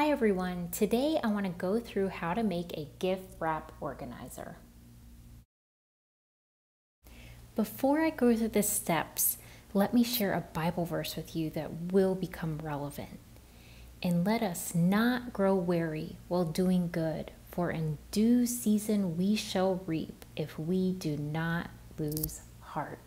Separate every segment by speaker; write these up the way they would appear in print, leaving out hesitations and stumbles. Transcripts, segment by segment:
Speaker 1: Hi everyone, today I want to go through how to make a gift wrap organizer. Before I go through the steps, let me share a Bible verse with you that will become relevant. And let us not grow weary while doing good, for in due season we shall reap if we do not lose heart.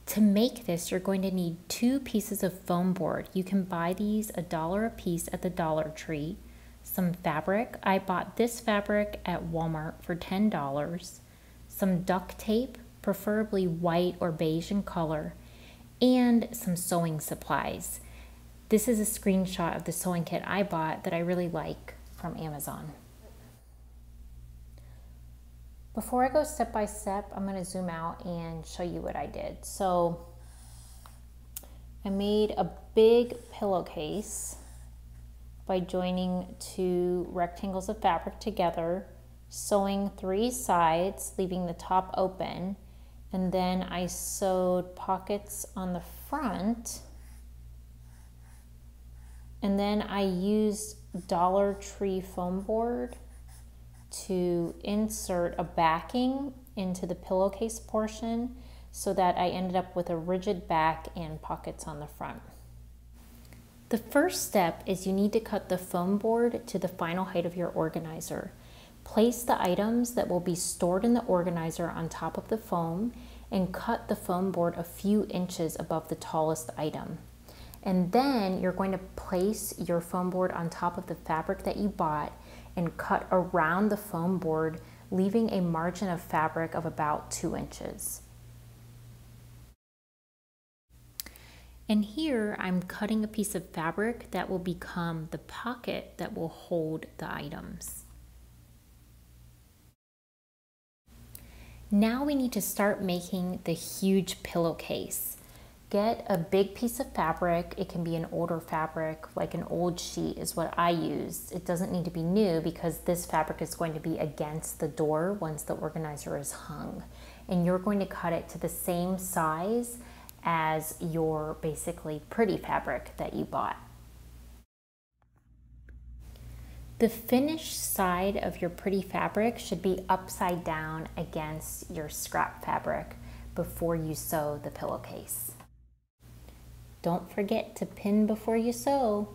Speaker 1: To make this, you're going to need 2 pieces of foam board. You can buy these $1 a piece at the Dollar Tree. Some fabric. I bought this fabric at Walmart for $10. Some duct tape, preferably white or beige in color, and some sewing supplies. This is a screenshot of the sewing kit I bought that I really like from Amazon. Before I go step by step, I'm going to zoom out and show you what I did. So I made a big pillowcase by joining 2 rectangles of fabric together, sewing 3 sides, leaving the top open, and then I sewed pockets on the front, and then I used Dollar Tree foam board to insert a backing into the pillowcase portion so that I ended up with a rigid back and pockets on the front. The first step is you need to cut the foam board to the final height of your organizer. Place the items that will be stored in the organizer on top of the foam and cut the foam board a few inches above the tallest item. And then you're going to place your foam board on top of the fabric that you bought and cut around the foam board, leaving a margin of fabric of about 2 inches. And here I'm cutting a piece of fabric that will become the pocket that will hold the items. Now we need to start making the huge pillowcase. Get a big piece of fabric. It can be an older fabric, like an old sheet is what I use. It doesn't need to be new because this fabric is going to be against the door once the organizer is hung. And you're going to cut it to the same size as your basically pretty fabric that you bought. The finished side of your pretty fabric should be upside down against your scrap fabric before you sew the pillowcase. Don't forget to pin before you sew.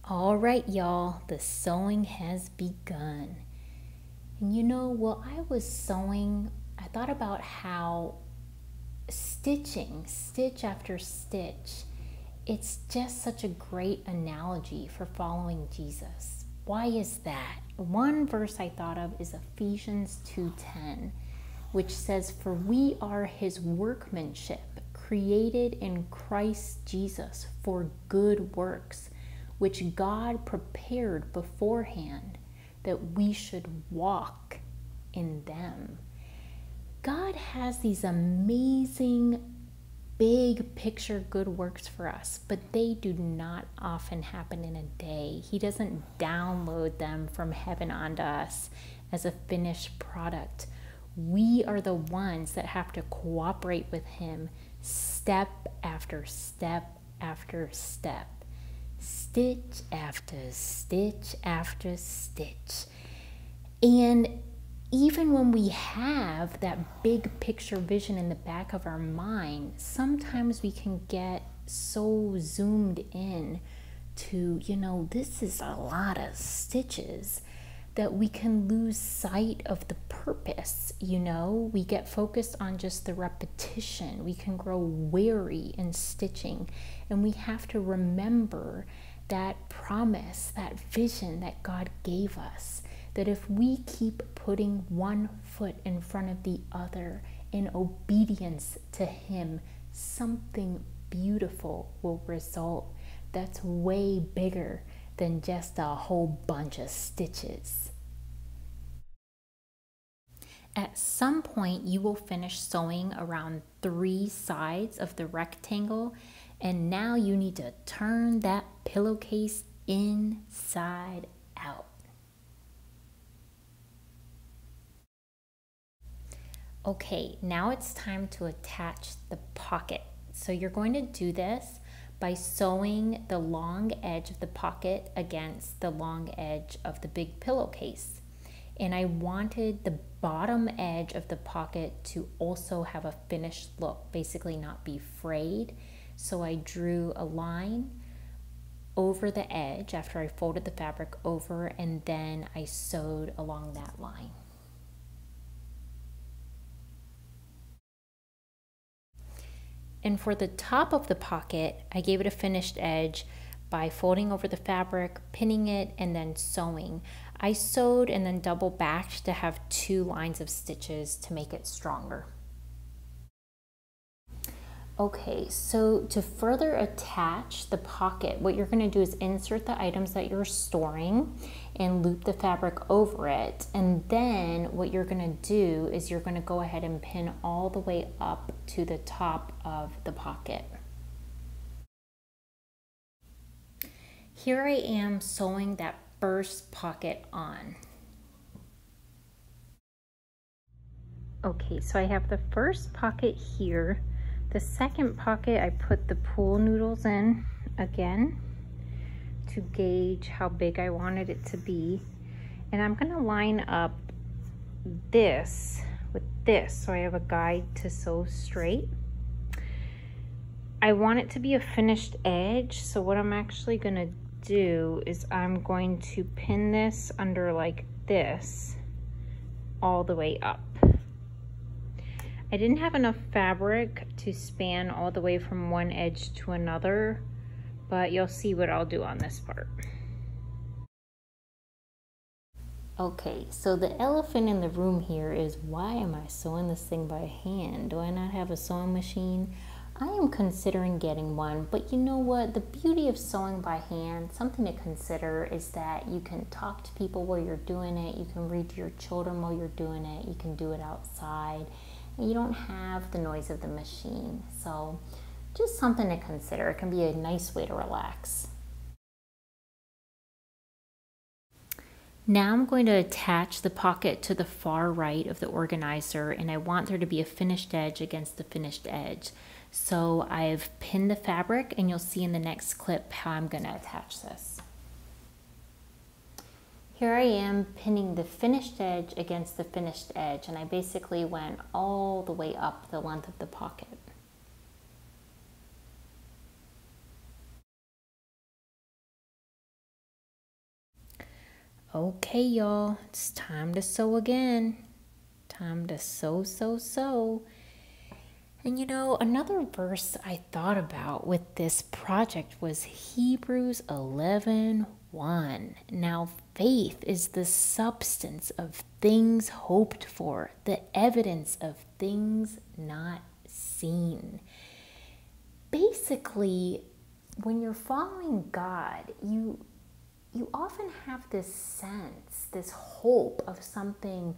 Speaker 1: All right, y'all, the sewing has begun. And you know, while I was sewing, I thought about how stitching, stitch after stitch, it's just such a great analogy for following Jesus. Why is that? One verse I thought of is Ephesians 2:10. which says, "For we are his workmanship, created in Christ Jesus for good works, which God prepared beforehand that we should walk in them." God has these amazing, big picture good works for us, but they do not often happen in a day. He doesn't download them from heaven onto us as a finished product. We are the ones that have to cooperate with him step after step after step, stitch after stitch after stitch. And even when we have that big picture vision in the back of our mind, sometimes we can get so zoomed in to, this is a lot of stitches, that we can lose sight of the purpose. We get focused on just the repetition. We can grow weary in stitching, and we have to remember that promise, that vision that God gave us, that if we keep putting one foot in front of the other in obedience to him, something beautiful will result that's way bigger than just a whole bunch of stitches. At some point, you will finish sewing around 3 sides of the rectangle, and now you need to turn that pillowcase inside out. Okay, now it's time to attach the pocket So you're going to do this by sewing the long edge of the pocket against the long edge of the big pillowcase. And I wanted the bottom edge of the pocket to also have a finished look, basically not be frayed. So I drew a line over the edge after I folded the fabric over, and then I sewed along that line. And for the top of the pocket, I gave it a finished edge by folding over the fabric, pinning it, and then sewing. I sewed and then double backed to have 2 lines of stitches to make it stronger. Okay, so to further attach the pocket, what you're going to do is insert the items that you're storing and loop the fabric over it. And then what you're going to do is you're going to go ahead and pin all the way up to the top of the pocket. Here I am sewing that first pocket on. Okay, so I have the first pocket here. The second pocket, I put the pool noodles in again to gauge how big I wanted it to be. And I'm gonna line up this with this so I have a guide to sew straight. I want it to be a finished edge, so what I'm actually gonna do is I'm going to pin this under like this all the way up. I didn't have enough fabric to span all the way from one edge to another, but you'll see what I'll do on this part. Okay, so the elephant in the room here is, why am I sewing this thing by hand? Do I not have a sewing machine? I am considering getting one, but you know what? The beauty of sewing by hand, something to consider, is that you can talk to people while you're doing it, you can read to your children while you're doing it, you can do it outside. And you don't have the noise of the machine. So just something to consider. It can be a nice way to relax. Now I'm going to attach the pocket to the far right of the organizer, and I want there to be a finished edge against the finished edge. So I've pinned the fabric, and you'll see in the next clip how I'm going to attach this. Here I am pinning the finished edge against the finished edge, and I basically went all the way up the length of the pocket. Okay, y'all, it's time to sew again. Time to sew, sew, sew. And you know, another verse I thought about with this project was Hebrews 11:1. Now, faith is the substance of things hoped for, the evidence of things not seen. Basically, when you're following God, you often have this sense, this hope of something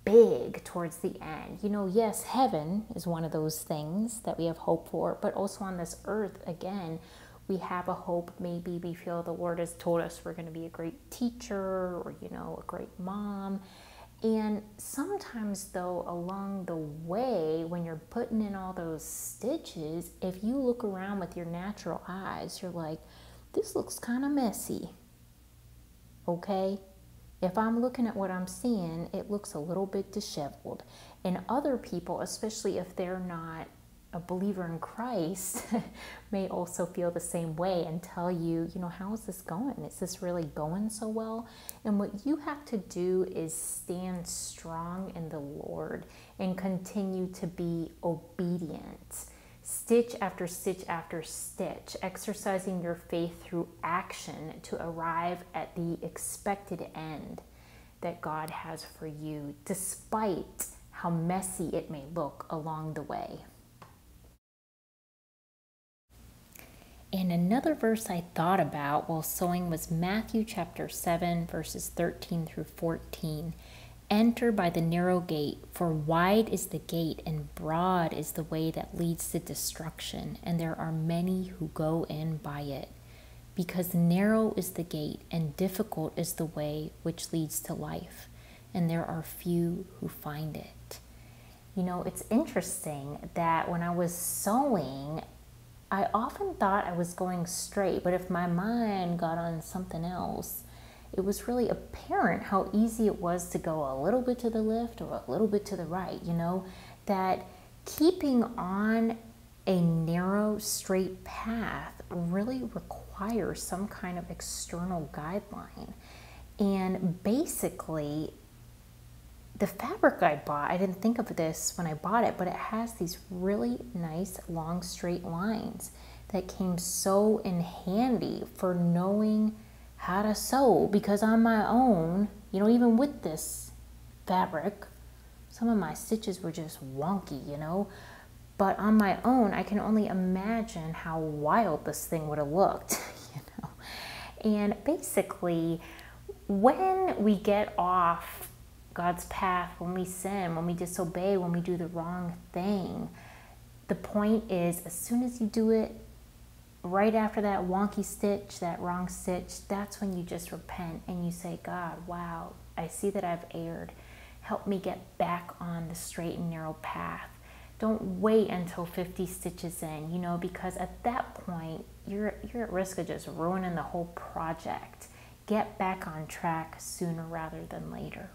Speaker 1: big towards the end. You know, yes, heaven is one of those things that we have hope for, but also on this earth, again, we have a hope. Maybe we feel the Lord has told us we're going to be a great teacher, or, you know, a great mom. And sometimes, though, along the way, when you're putting in all those stitches, if you look around with your natural eyes, you're like, this looks kind of messy. Okay? If I'm looking at what I'm seeing, it looks a little bit disheveled. And other people, especially if they're not a believer in Christ, may also feel the same way and tell you, you know, how is this going? Is this really going so well? And what you have to do is stand strong in the Lord and continue to be obedient. Stitch after stitch after stitch, exercising your faith through action to arrive at the expected end that God has for you, despite how messy it may look along the way. And another verse I thought about while sewing was Matthew chapter 7, verses 13 through 14. Enter by the narrow gate, for wide is the gate and broad is the way that leads to destruction, and there are many who go in by it. Because narrow is the gate and difficult is the way which leads to life, and there are few who find it. You know, it's interesting that when I was sewing, I often thought I was going straight, but if my mind got on something else, it was really apparent how easy it was to go a little bit to the left or a little bit to the right, you know, that keeping on a narrow, straight path really requires some kind of external guideline. And basically, the fabric I bought, I didn't think of this when I bought it, but it has these really nice long straight lines that came so in handy for knowing how to sew, because on my own, you know, even with this fabric, some of my stitches were just wonky, you know, but on my own, I can only imagine how wild this thing would have looked, you know. And basically, when we get off God's path, when we sin, when we disobey, when we do the wrong thing, the point is, as soon as you do it, right after that wonky stitch, that wrong stitch, that's when you just repent and you say, God, wow, I see that I've erred. Help me get back on the straight and narrow path. Don't wait until 50 stitches in, you know, because at that point, you're at risk of just ruining the whole project. Get back on track sooner rather than later.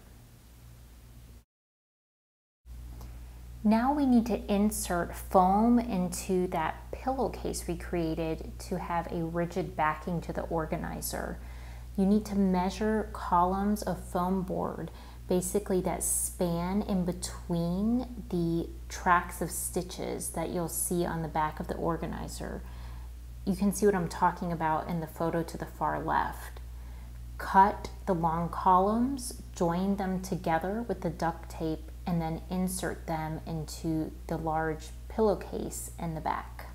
Speaker 1: Now we need to insert foam into that pillowcase we created to have a rigid backing to the organizer. You need to measure columns of foam board, basically that span in between the tracks of stitches that you'll see on the back of the organizer. You can see what I'm talking about in the photo to the far left. Cut the long columns, join them together with the duct tape, and then insert them into the large pillowcase in the back.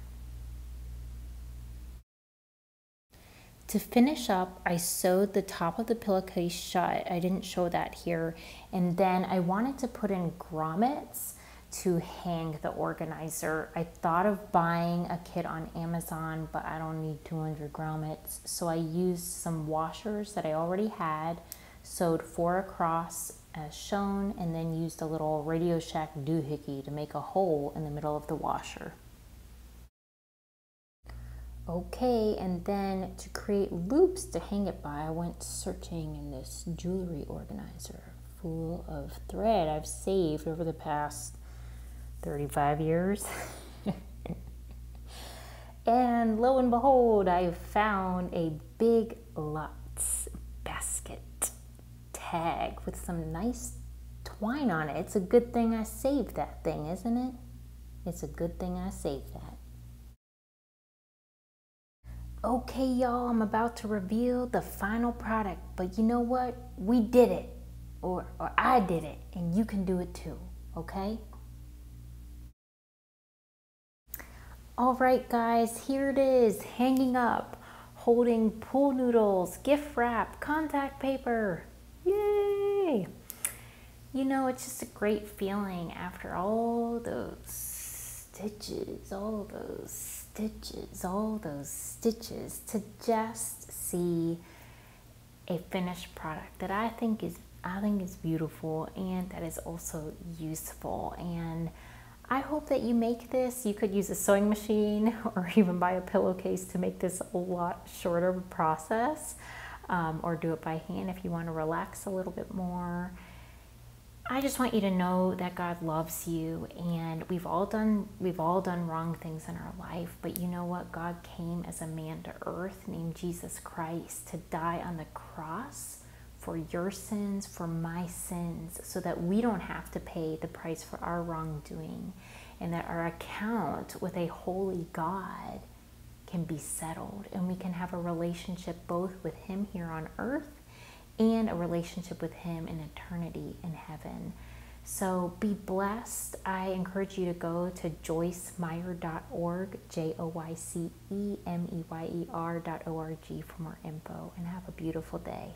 Speaker 1: To finish up, I sewed the top of the pillowcase shut. I didn't show that here. And then I wanted to put in grommets to hang the organizer. I thought of buying a kit on Amazon, but I don't need 200 grommets. So I used some washers that I already had, sewed 4 across as shown, and then used a little Radio Shack doohickey to make a hole in the middle of the washer. Okay, and then to create loops to hang it by, I went searching in this jewelry organizer full of thread I've saved over the past 35 years. And lo and behold, I found a Big Lots basket tag with some nice twine on it. It's a good thing I saved that thing, isn't it? It's a good thing I saved that. Okay, y'all, I'm about to reveal the final product, but you know what? We did it, or I did it, and you can do it too, okay? All right, guys, here it is, hanging up, holding pool noodles, gift wrap, contact paper. Yay! You know, it's just a great feeling after all those stitches, to just see a finished product that I think is beautiful and that is also useful. And I hope that you make this. You could use a sewing machine or even buy a pillowcase to make this a lot shorter process, or do it by hand if you want to relax a little bit more. I just want you to know that God loves you, and we've all done wrong things in our life, but you know what? God came as a man to earth named Jesus Christ to die on the cross for your sins, for my sins, so that we don't have to pay the price for our wrongdoing, and that our account with a holy God can be settled, and we can have a relationship both with him here on earth and a relationship with him in eternity in heaven. So be blessed. I encourage you to go to joycemeyer.org, JoyceMeyer.org for more info, and have a beautiful day.